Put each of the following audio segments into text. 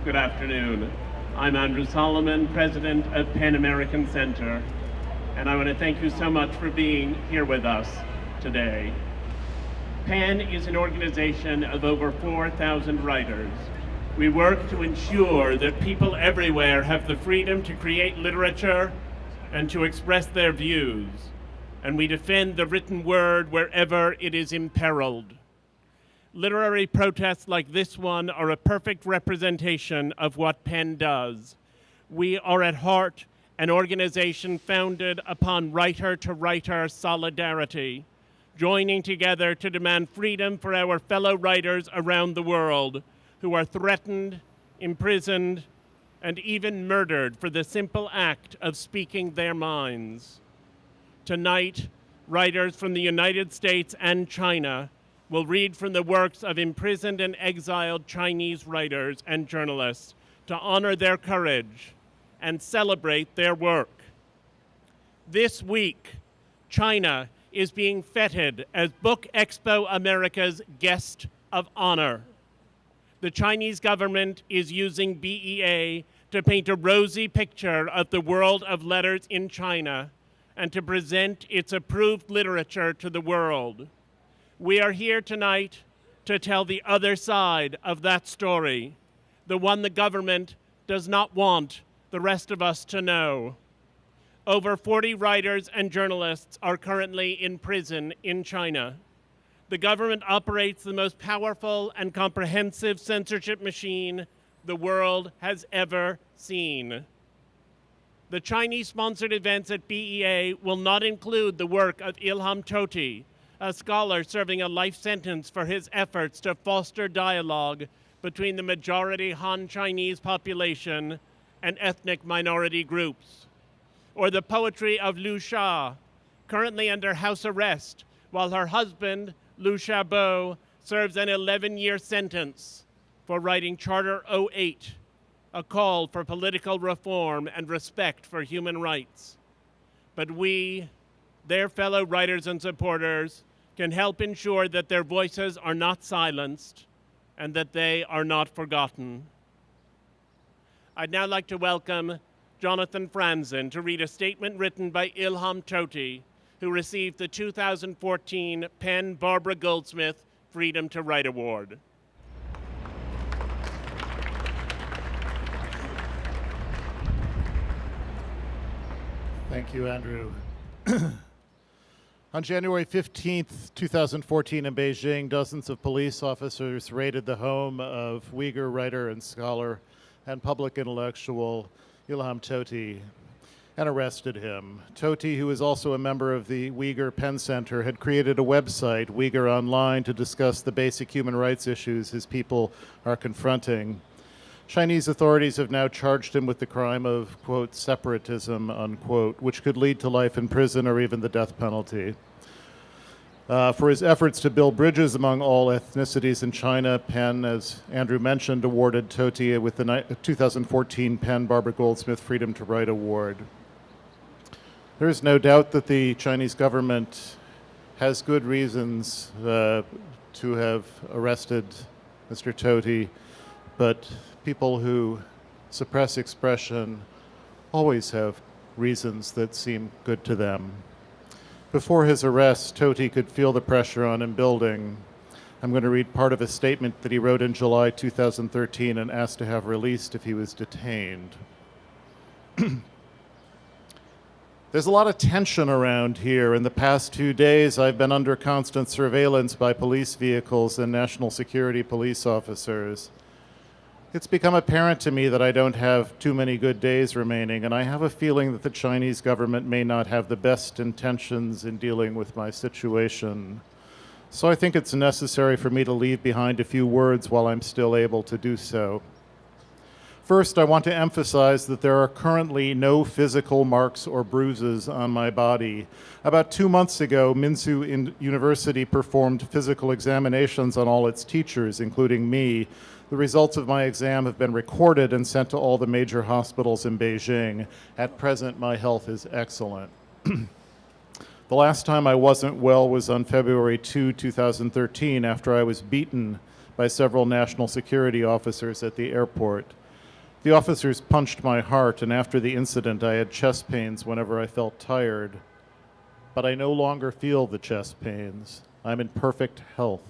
Good afternoon. I'm Andrew Solomon, president of Pan American Center, and I want to thank you so much for being here with us today. PAN is an organization of over 4,000 writers. We work to ensure that people everywhere have the freedom to create literature and to express their views, and we defend the written word wherever it is imperiled. Literary protests like this one are a perfect representation of what PEN does. We are at heart an organization founded upon writer-to-writer solidarity, joining together to demand freedom for our fellow writers around the world who are threatened, imprisoned, and even murdered for the simple act of speaking their minds. Tonight, writers from the United States and China will read from the works of imprisoned and exiled Chinese writers and journalists to honor their courage and celebrate their work. This week, China is being feted as Book Expo America's guest of honor. The Chinese government is using BEA to paint a rosy picture of the world of letters in China and to present its approved literature to the world. We are here tonight to tell the other side of that story, the one the government does not want the rest of us to know. Over 40 writers and journalists are currently in prison in China. The government operates the most powerful and comprehensive censorship machine the world has ever seen. The Chinese-sponsored events at BEA will not include the work of Ilham Tohti, a scholar serving a life sentence for his efforts to foster dialogue between the majority Han Chinese population and ethnic minority groups, or the poetry of Liu Sha, currently under house arrest, while her husband, Liu Xiaolu, serves an 11-year sentence for writing Charter 08, a call for political reform and respect for human rights. But we, their fellow writers and supporters, can help ensure that their voices are not silenced and that they are not forgotten. I'd now like to welcome Jonathan Franzen to read a statement written by Ilham Tohti, who received the 2014 PEN Barbara Goldsmith Freedom to Write Award. Thank you, Andrew. On January 15th, 2014 in Beijing, dozens of police officers raided the home of Uyghur writer and scholar and public intellectual Ilham Tohti and arrested him. Tohti, who is also a member of the Uyghur Pen Center, had created a website, Uyghur Online, to discuss the basic human rights issues his people are confronting. Chinese authorities have now charged him with the crime of, quote, separatism, unquote, which could lead to life in prison or even the death penalty. For his efforts to build bridges among all ethnicities in China, PEN, as Andrew mentioned, awarded Tohti with the 2014 PEN Barbara Goldsmith Freedom to Write Award. There is no doubt that the Chinese government has good reasons to have arrested Mr. Tohti, but people who suppress expression always have reasons that seem good to them. Before his arrest, Tohti could feel the pressure on him building. I'm going to read part of a statement that he wrote in July 2013 and asked to have released if he was detained. There's a lot of tension around here. In the past 2 days, I've been under constant surveillance by police vehicles and national security police officers. It's become apparent to me that I don't have too many good days remaining, and I have a feeling that the Chinese government may not have the best intentions in dealing with my situation. So I think it's necessary for me to leave behind a few words while I'm still able to do so. First, I want to emphasize that there are currently no physical marks or bruises on my body. About 2 months ago, Minzu University performed physical examinations on all its teachers, including me. The results of my exam have been recorded and sent to all the major hospitals in Beijing. At present, my health is excellent. The last time I wasn't well was on February 2, 2013, after I was beaten by several national security officers at the airport. The officers punched my heart, and after the incident, I had chest pains whenever I felt tired. But I no longer feel the chest pains. I'm in perfect health.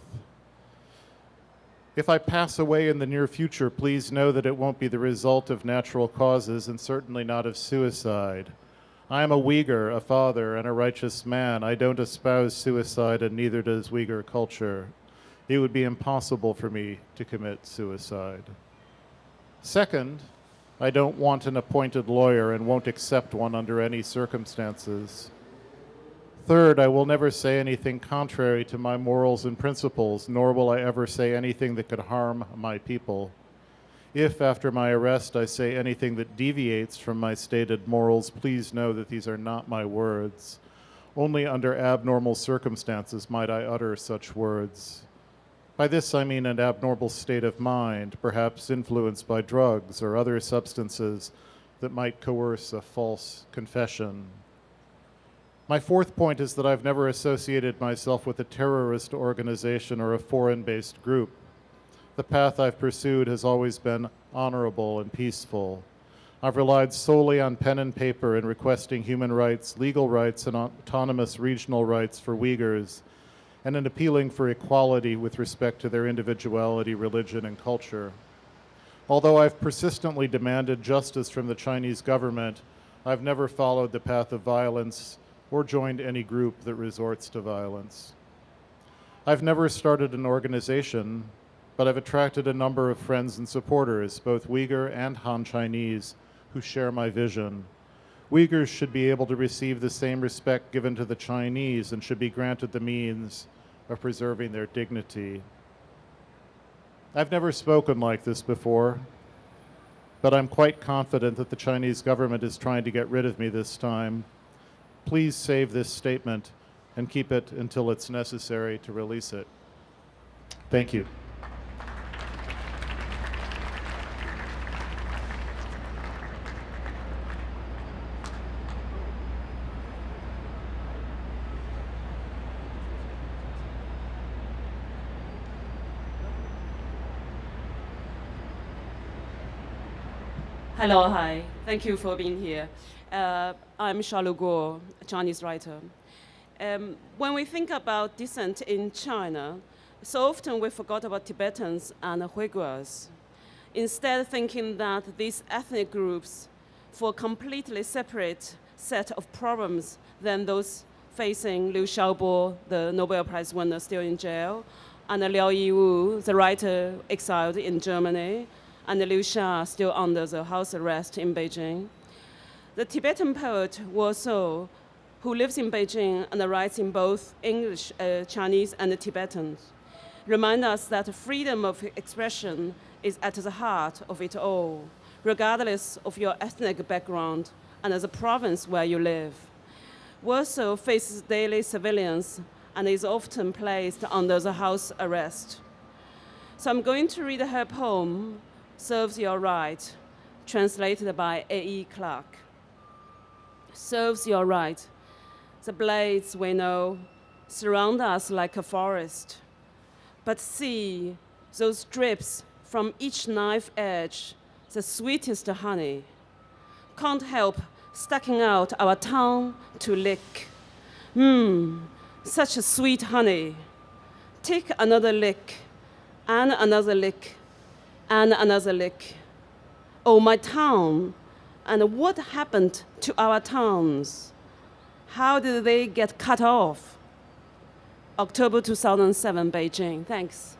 If I pass away in the near future, please know that it won't be the result of natural causes and certainly not of suicide. I am a Uyghur, a father, and a righteous man. I don't espouse suicide, and neither does Uyghur culture. It would be impossible for me to commit suicide. Second, I don't want an appointed lawyer and won't accept one under any circumstances. Third, I will never say anything contrary to my morals and principles, nor will I ever say anything that could harm my people. If, after my arrest, I say anything that deviates from my stated morals, please know that these are not my words. Only under abnormal circumstances might I utter such words. By this I mean an abnormal state of mind, perhaps influenced by drugs or other substances that might coerce a false confession. My fourth point is that I've never associated myself with a terrorist organization or a foreign-based group. The path I've pursued has always been honorable and peaceful. I've relied solely on pen and paper in requesting human rights, legal rights, and autonomous regional rights for Uyghurs, and in appealing for equality with respect to their individuality, religion, and culture. Although I've persistently demanded justice from the Chinese government, I've never followed the path of violence or joined any group that resorts to violence. I've never started an organization, but I've attracted a number of friends and supporters, both Uyghur and Han Chinese, who share my vision. Uyghurs should be able to receive the same respect given to the Chinese and should be granted the means of preserving their dignity. I've never spoken like this before, but I'm quite confident that the Chinese government is trying to get rid of me this time. Please save this statement and keep it until it's necessary to release it. Thank you. Hello, hi. Thank you for being here. I'm Xiaolu, a Chinese writer. When we think about dissent in China, so often we forgot about Tibetans and Uyghurs, instead thinking that these ethnic groups for a completely separate set of problems than those facing Liu Xiaobo, the Nobel Prize winner still in jail, and Liao Yiwu, the writer exiled in Germany, and Liu Xia still under the house arrest in Beijing. The Tibetan poet Wu So, who lives in Beijing and writes in both English, Chinese, and Tibetan, remind us that freedom of expression is at the heart of it all, regardless of your ethnic background and the province where you live. Wu So faces daily surveillance and is often placed under the house arrest. So I'm going to read her poem, Serves Your Right, translated by A.E. Clark. Serves your right. The blades, we know, surround us like a forest. But see those drips from each knife edge, the sweetest honey. Can't help sticking out our tongue to lick. Such a sweet honey. Take another lick, and another lick, and another lick. Oh, my tongue, and what happened to our tongues? How did they get cut off? October 2007, Beijing. Thanks.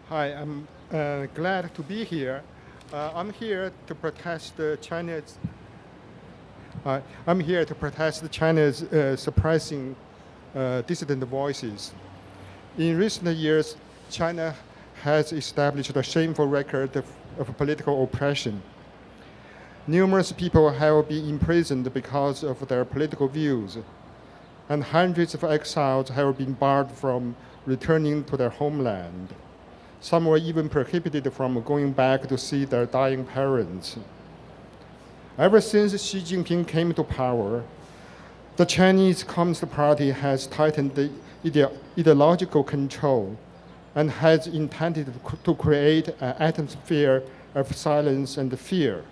Hi, I'm glad to be here. I'm here to protest China's suppressing dissident voices. In recent years, China has established a shameful record of political oppression. Numerous people have been imprisoned because of their political views, and hundreds of exiles have been barred from returning to their homeland. Some were even prohibited from going back to see their dying parents. Ever since Xi Jinping came to power, the Chinese Communist Party has tightened the ideological control and has intended to create an atmosphere of silence and fear.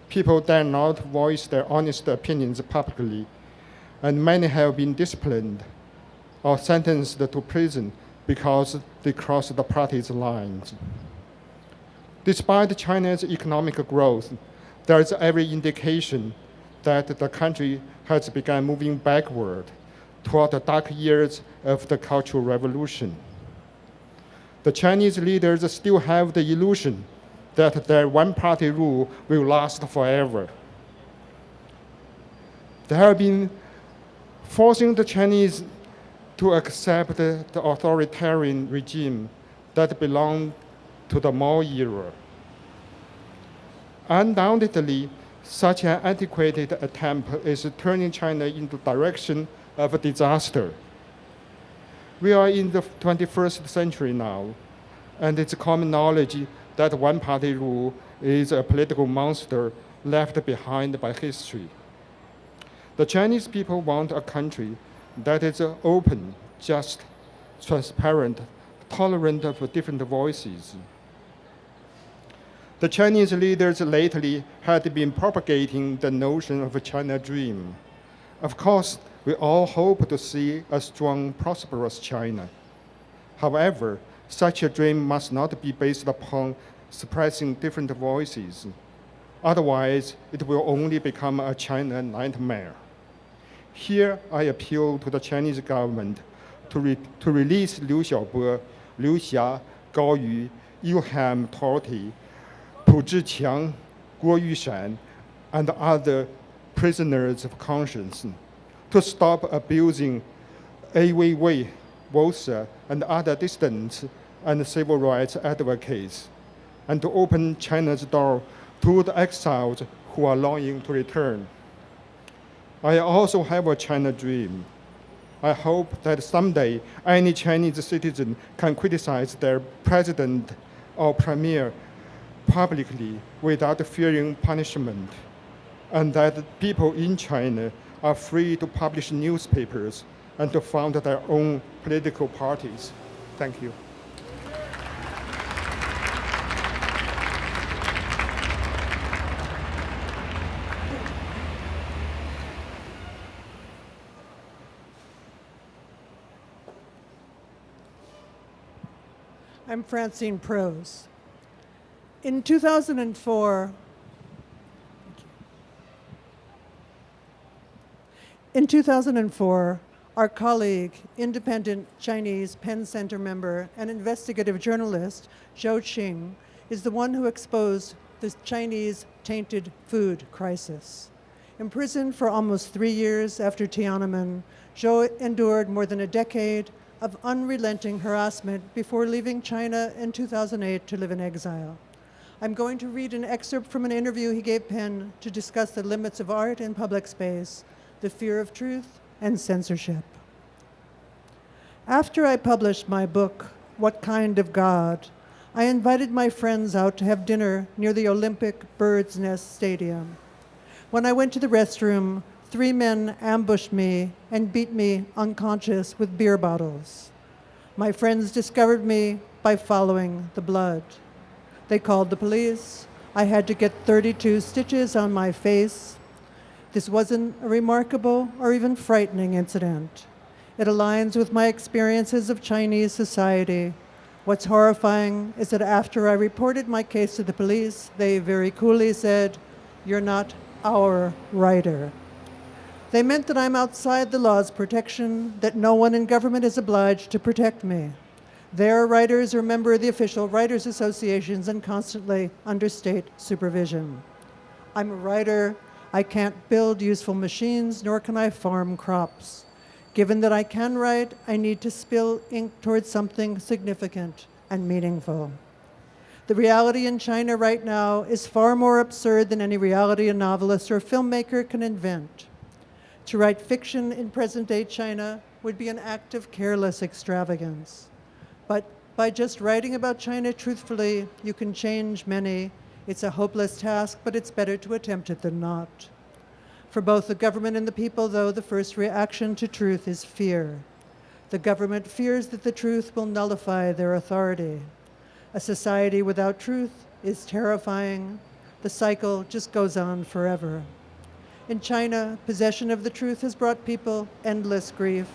People dare not voice their honest opinions publicly, and many have been disciplined or sentenced to prison because they crossed the party's lines. Despite China's economic growth, there is every indication that the country has begun moving backward toward the dark years of the Cultural Revolution. The Chinese leaders still have the illusion that their one-party rule will last forever. They have been forcing the Chinese to accept the authoritarian regime that belonged to the Mao era. Undoubtedly, such an antiquated attempt is turning China in the direction of a disaster. We are in the 21st century now, and it's common knowledge that one-party rule is a political monster left behind by history. The Chinese people want a country that is open, just, transparent, tolerant of different voices. The Chinese leaders lately had been propagating the notion of a China dream. Of course, we all hope to see a strong, prosperous China. However, such a dream must not be based upon suppressing different voices. Otherwise, it will only become a China nightmare. Here, I appeal to the Chinese government to release Liu Xiaobo, Liu Xia, Gao Yu, Ilham Tohti, Pu Zhiqiang, Guo Yushan, and other prisoners of conscience, to stop abusing Ai Weiwei, Auster, and other dissidents and civil rights advocates, and to open China's door to the exiles who are longing to return. I also have a China dream. I hope that someday any Chinese citizen can criticize their president or premier publicly without fearing punishment, and that people in China are free to publish newspapers and to found their own political parties. Thank you. I'm Francine Prose. In 2004, our colleague, independent Chinese Penn Center member and investigative journalist Zhou Qing is the one who exposed the Chinese tainted food crisis. Imprisoned for almost 3 years after Tiananmen, Zhou endured more than a decade of unrelenting harassment before leaving China in 2008 to live in exile. I'm going to read an excerpt from an interview he gave Penn to discuss the limits of art in public space, the fear of truth, and censorship. After I published my book, What Kind of God?, I invited my friends out to have dinner near the Olympic Bird's Nest Stadium. When I went to the restroom, 3 men ambushed me and beat me unconscious with beer bottles. My friends discovered me by following the blood. They called the police. I had to get 32 stitches on my face. This wasn't a remarkable or even frightening incident. It aligns with my experiences of Chinese society. What's horrifying is that after I reported my case to the police, they very coolly said, "You're not our writer." They meant that I'm outside the law's protection, that no one in government is obliged to protect me. Their writers are a member of the official writers' associations and constantly under state supervision. I'm a writer. I can't build useful machines, nor can I farm crops. Given that I can write, I need to spill ink towards something significant and meaningful. The reality in China right now is far more absurd than any reality a novelist or filmmaker can invent. To write fiction in present-day China would be an act of careless extravagance. But by just writing about China truthfully, you can change many. It's a hopeless task, but it's better to attempt it than not. For both the government and the people, though, the first reaction to truth is fear. The government fears that the truth will nullify their authority. A society without truth is terrifying. The cycle just goes on forever. In China, possession of the truth has brought people endless grief.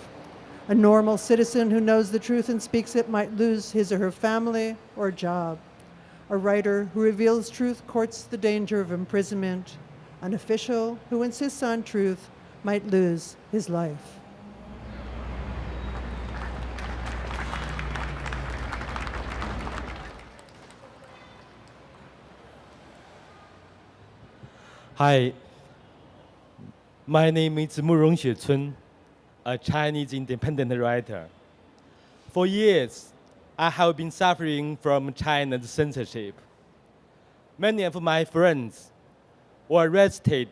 A normal citizen who knows the truth and speaks it might lose his or her family or job. A writer who reveals truth courts the danger of imprisonment. An official who insists on truth might lose his life. Hi, my name is Murong Xuecun, a Chinese independent writer. For years, I have been suffering from China's censorship. Many of my friends were arrested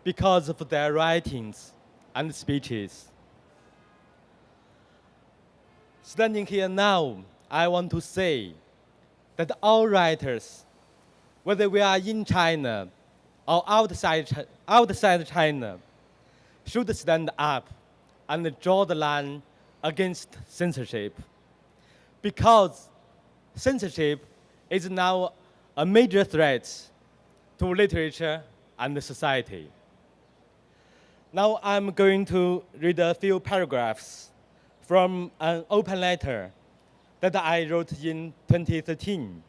because of their writings and speeches. Standing here now, I want to say that all writers, whether we are in China or outside China, should stand up and draw the line against censorship. Because censorship is now a major threat to literature and society. Now I'm going to read a few paragraphs from an open letter that I wrote in 2013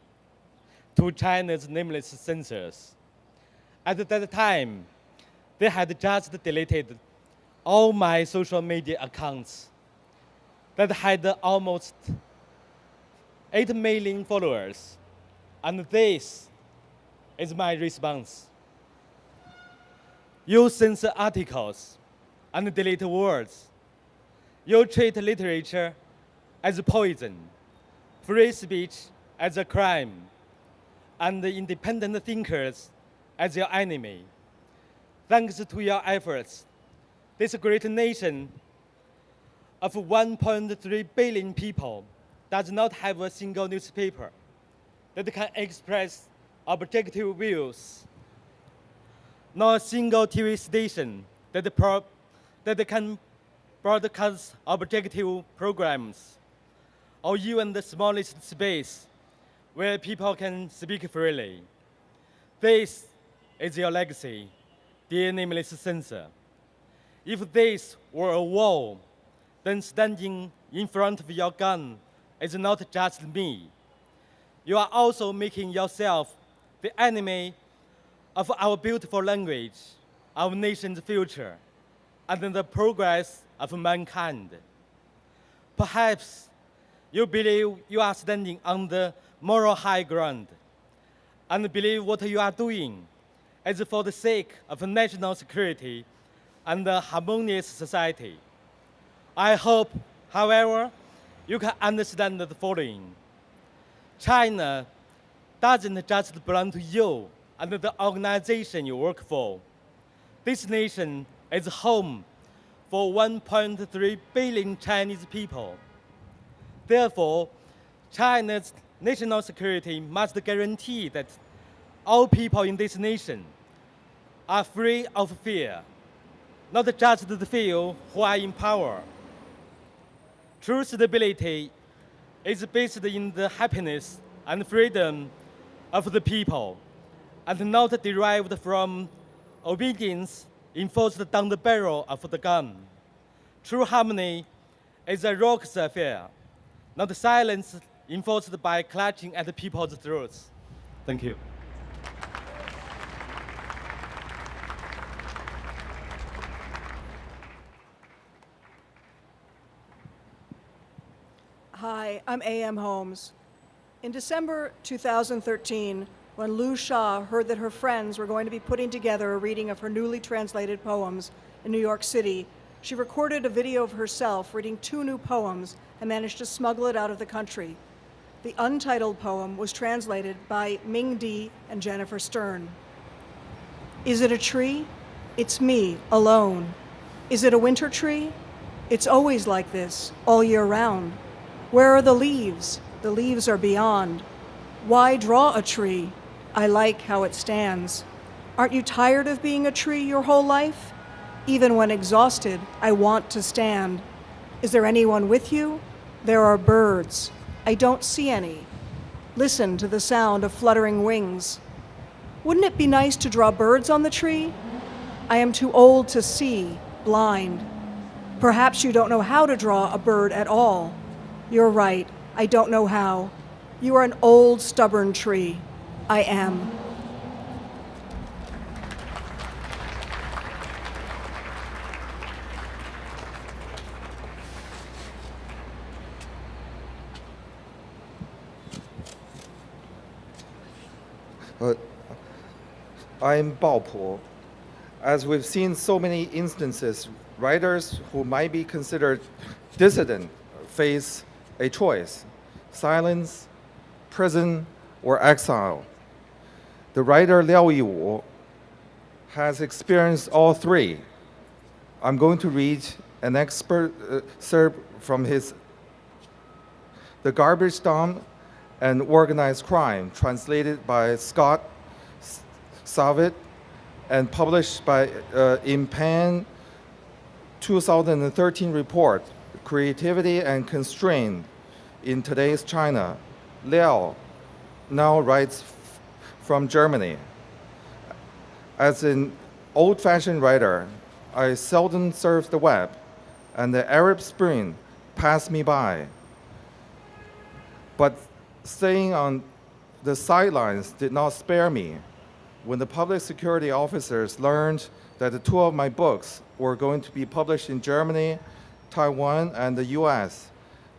to China's nameless censors. At that time, they had just deleted all my social media accounts that had almost 8 million followers. And this is my response. You censor articles and delete words. You treat literature as poison, free speech as a crime, and independent thinkers as your enemy. Thanks to your efforts, this great nation of 1.3 billion people does not have a single newspaper that can express objective views, nor a single TV station that can broadcast objective programs, or even the smallest space where people can speak freely. This is your legacy, dear nameless censor. If this were a wall, then standing in front of your gun is not just me. You are also making yourself the enemy of our beautiful language, our nation's future, and the progress of mankind. Perhaps you believe you are standing on the moral high ground and believe what you are doing is for the sake of national security and a harmonious society. I hope, however, you can understand the following. China doesn't just belong to you and the organization you work for. This nation is home for 1.3 billion Chinese people. Therefore, China's national security must guarantee that all people in this nation are free of fear, not just the few who are in power. True stability is based in the happiness and freedom of the people, and not derived from obedience enforced down the barrel of the gun. True harmony is a raucous affair, not silence enforced by clutching at people's throats. Thank you. Hi, I'm A.M. Holmes. In December 2013, when Lu Xia heard that her friends were going to be putting together a reading of her newly translated poems in New York City, she recorded a video of herself reading 2 new poems and managed to smuggle it out of the country. The untitled poem was translated by Ming Di and Jennifer Stern. Is it a tree? It's me, alone. Is it a winter tree? It's always like this, all year round. Where are the leaves? The leaves are beyond. Why draw a tree? I like how it stands. Aren't you tired of being a tree your whole life? Even when exhausted, I want to stand. Is there anyone with you? There are birds. I don't see any. Listen to the sound of fluttering wings. Wouldn't it be nice to draw birds on the tree? I am too old to see, blind. Perhaps you don't know how to draw a bird at all. You're right, I don't know how. You are an old, stubborn tree. I am. I'm Bao Po. As we've seen so many instances, writers who might be considered dissident face a choice: silence, prison, or exile. The writer Liao Yiwu has experienced all three. I'm going to read an excerpt from his The Garbage Dump and Organized Crime, translated by Scott Savitt and published by in Pan 2013 report, Creativity and Constraint in Today's China. Liao now writes from Germany. As an old-fashioned writer, I seldom surf the web, and the Arab Spring passed me by. But staying on the sidelines did not spare me. When the public security officers learned that the two of my books were going to be published in Germany, Taiwan, and the US,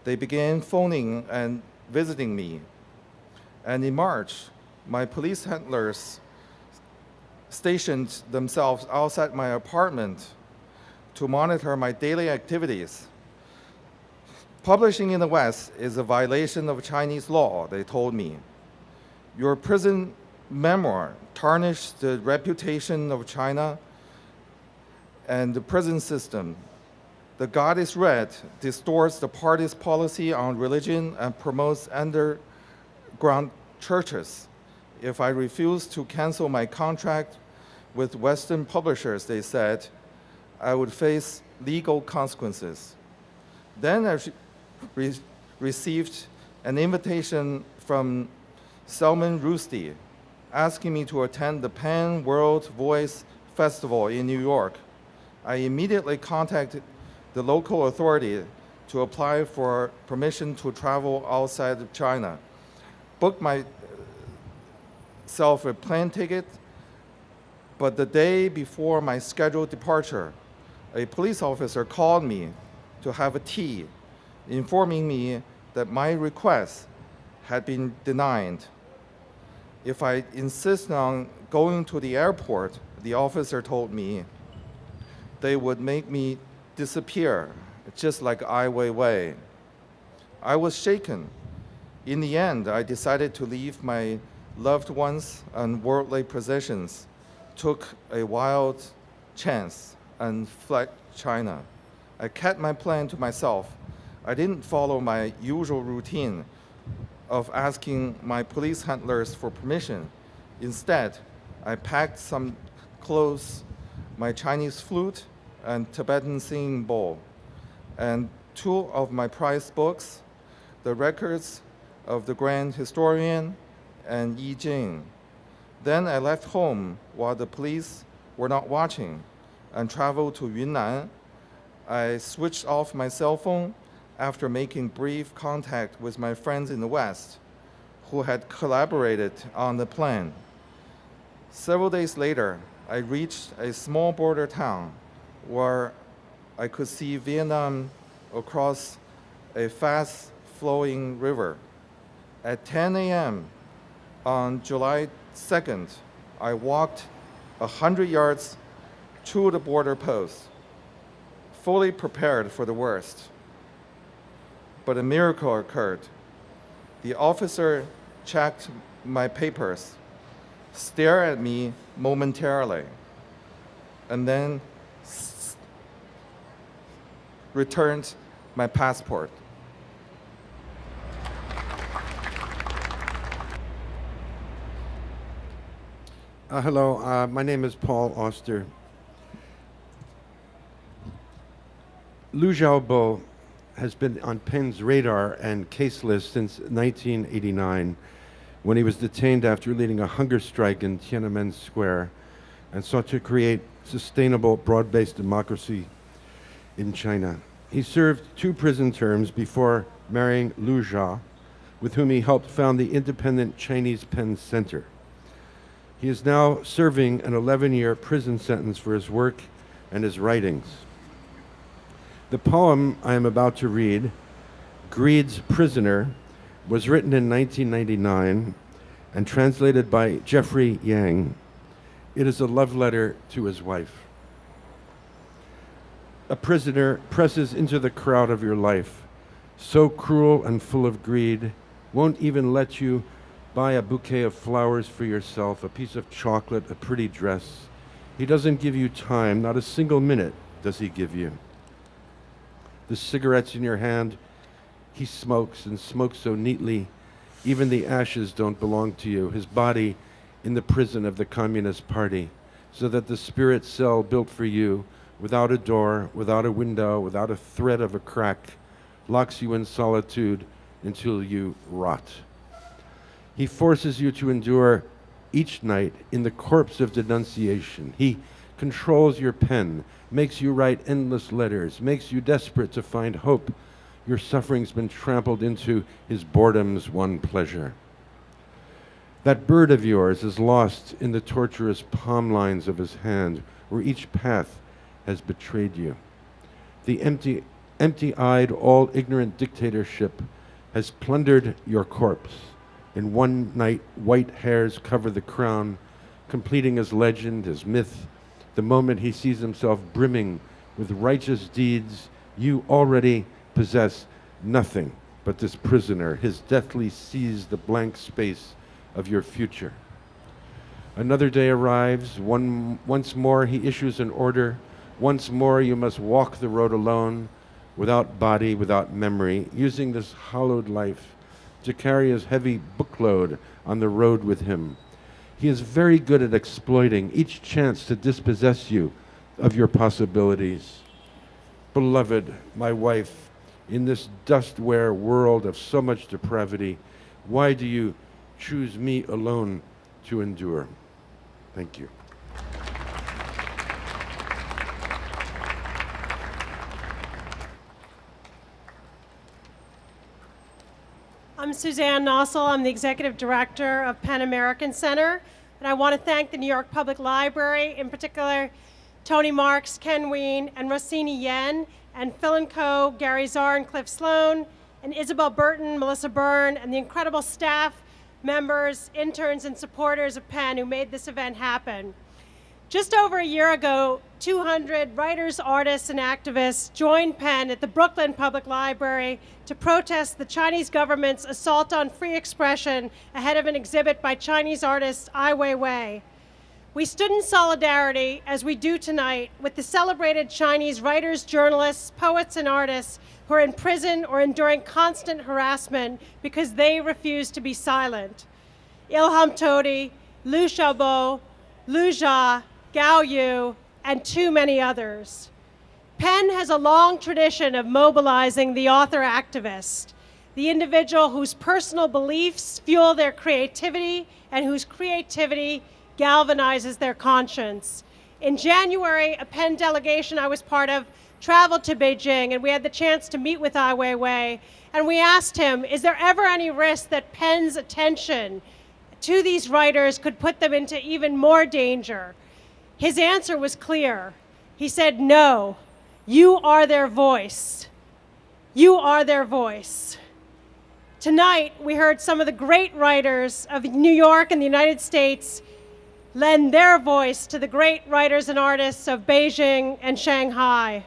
they began phoning and visiting me. And in March, my police handlers stationed themselves outside my apartment to monitor my daily activities. Publishing in the West is a violation of Chinese law, they told me. Your prison memoir tarnished the reputation of China and the prison system. The God is Red distorts the party's policy on religion and promotes underground churches. If I refuse to cancel my contract with Western publishers, they said, I would face legal consequences. Then I received an invitation from Salman Rushdie, asking me to attend the Pan World Voice Festival in New York. I immediately contacted the local authority to apply for permission to travel outside of China, booked myself a plane ticket, but the day before my scheduled departure, a police officer called me to have a tea, informing me that my request had been denied. If I insist on going to the airport, the officer told me, they would make me disappear, just like Ai Weiwei. I was shaken. In the end, I decided to leave my loved ones and worldly possessions, took a wild chance, and fled China. I kept my plan to myself. I didn't follow my usual routine of asking my police handlers for permission. Instead, I packed some clothes, my Chinese flute, and Tibetan singing bowl, and two of my prized books, the records of the grand historian and Yi Jing. Then I left home while the police were not watching and traveled to Yunnan. I switched off my cell phone after making brief contact with my friends in the West who had collaborated on the plan. Several days later, I reached a small border town where I could see Vietnam across a fast-flowing river. At 10 a.m. on July 2nd, I walked 100 yards to the border post, fully prepared for the worst. But a miracle occurred. The officer checked my papers, stared at me momentarily, and then returned my passport. Hello, my name is Paul Auster. Liu Xiaolu has been on Penn's radar and case list since 1989, when he was detained after leading a hunger strike in Tiananmen Square and sought to create sustainable, broad-based democracy in China. He served 2 prison terms before marrying Liu Jia, with whom he helped found the independent Chinese Penn Center. He is now serving an 11-year prison sentence for his work and his writings. The poem I am about to read, Greed's Prisoner, was written in 1999 and translated by Jeffrey Yang. It is a love letter to his wife. A prisoner presses into the crowd of your life, so cruel and full of greed, won't even let you buy a bouquet of flowers for yourself, a piece of chocolate, a pretty dress. He doesn't give you time, not a single minute does he give you. The cigarettes in your hand, he smokes and smokes so neatly, even the ashes don't belong to you. His body in the prison of the Communist Party, so that the spirit cell built for you, without a door, without a window, without a thread of a crack, locks you in solitude until you rot. He forces you to endure each night in the corpse of denunciation. He controls your pen, makes you write endless letters, makes you desperate to find hope. Your suffering's been trampled into his boredom's one pleasure. That bird of yours is lost in the torturous palm lines of his hand, where each path has betrayed you. The empty-eyed, all-ignorant dictatorship has plundered your corpse. In one night, white hairs cover the crown, completing his legend, his myth. The moment he sees himself brimming with righteous deeds, you already possess nothing but this prisoner. His deathly sees the blank space of your future. Another day arrives. Once more he issues an order. Once more you must walk the road alone, without body, without memory, using this hollowed life to carry his heavy bookload on the road with him. He is very good at exploiting each chance to dispossess you of your possibilities. Beloved, my wife, in this dust-wear world of so much depravity, why do you choose me alone to endure? Thank you. I'm Suzanne Nossel. I'm the Executive Director of Pan American Center. And I want to thank the New York Public Library, in particular, Tony Marks, Ken Ween, and Rossini Yen, and Phil and Co., Gary Czar and Cliff Sloan, and Isabel Burton, Melissa Byrne, and the incredible staff, members, interns, and supporters of Penn who made this event happen. Just over a year ago, 200 writers, artists, and activists joined Penn at the Brooklyn Public Library to protest the Chinese government's assault on free expression ahead of an exhibit by Chinese artist Ai Weiwei. We stood in solidarity, as we do tonight, with the celebrated Chinese writers, journalists, poets, and artists who are in prison or enduring constant harassment because they refuse to be silent. Ilham Tohti, Liu Xiaolu, Liu Jia, Gao Yu, and too many others. Penn has a long tradition of mobilizing the author-activist, the individual whose personal beliefs fuel their creativity and whose creativity galvanizes their conscience. In January, a Penn delegation I was part of traveled to Beijing, and we had the chance to meet with Ai Weiwei, and we asked him, is there ever any risk that Penn's attention to these writers could put them into even more danger? His answer was clear. He said, no, you are their voice. You are their voice. Tonight, we heard some of the great writers of New York and the United States lend their voice to the great writers and artists of Beijing and Shanghai.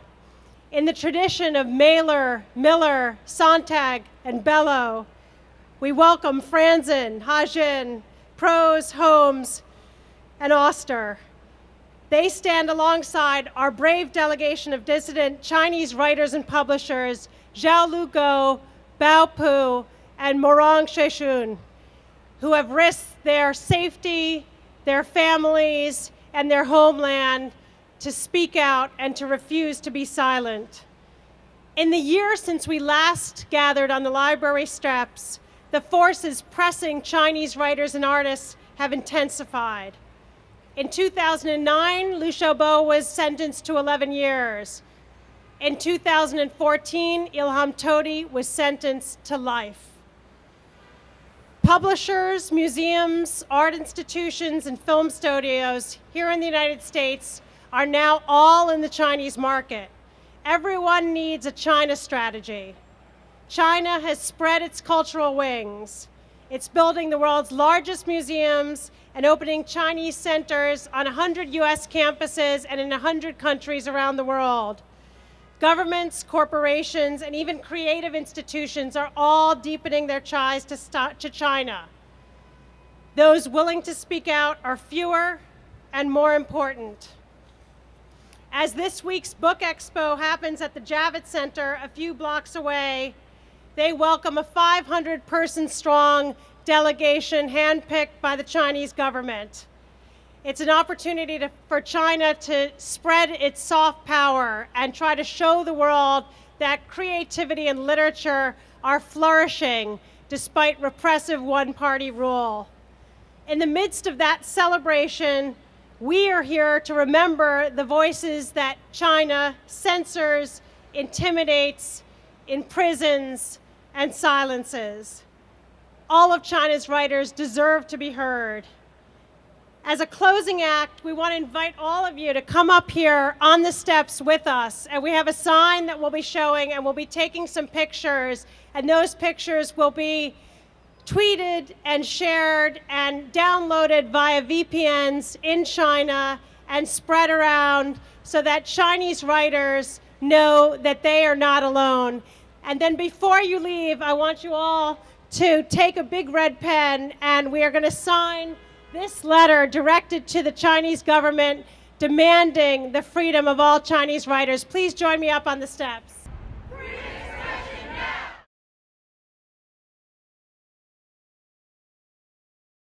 In the tradition of Mailer, Miller, Sontag, and Bellow, we welcome Franzen, Hajin, Prose, Holmes, and Auster. They stand alongside our brave delegation of dissident Chinese writers and publishers, Xiaolu, Bao Pu, and Murong Xuecun, who have risked their safety, their families, and their homeland to speak out and to refuse to be silent. In the year since we last gathered on the library steps, the forces pressing Chinese writers and artists have intensified. In 2009, Liu Xiaobo was sentenced to 11 years. In 2014, Ilham Tohti was sentenced to life. Publishers, museums, art institutions, and film studios here in the United States are now all in the Chinese market. Everyone needs a China strategy. China has spread its cultural wings. It's building the world's largest museums and opening Chinese centers on 100 US campuses and in 100 countries around the world. Governments, corporations, and even creative institutions are all deepening their ties to China. Those willing to speak out are fewer and more important. As this week's Book Expo happens at the Javits Center a few blocks away, they welcome a 500-person strong delegation handpicked by the Chinese government. It's an opportunity for China to spread its soft power and try to show the world that creativity and literature are flourishing despite repressive one-party rule. In the midst of that celebration, we are here to remember the voices that China censors, intimidates, imprisons, and silences. All of China's writers deserve to be heard. As a closing act, we want to invite all of you to come up here on the steps with us. And we have a sign that we'll be showing, and we'll be taking some pictures. And those pictures will be tweeted and shared and downloaded via VPNs in China and spread around so that Chinese writers know that they are not alone. And then before you leave, I want you all to take a big red pen, and we are going to sign this letter directed to the Chinese government demanding the freedom of all Chinese writers. Please join me up on the steps.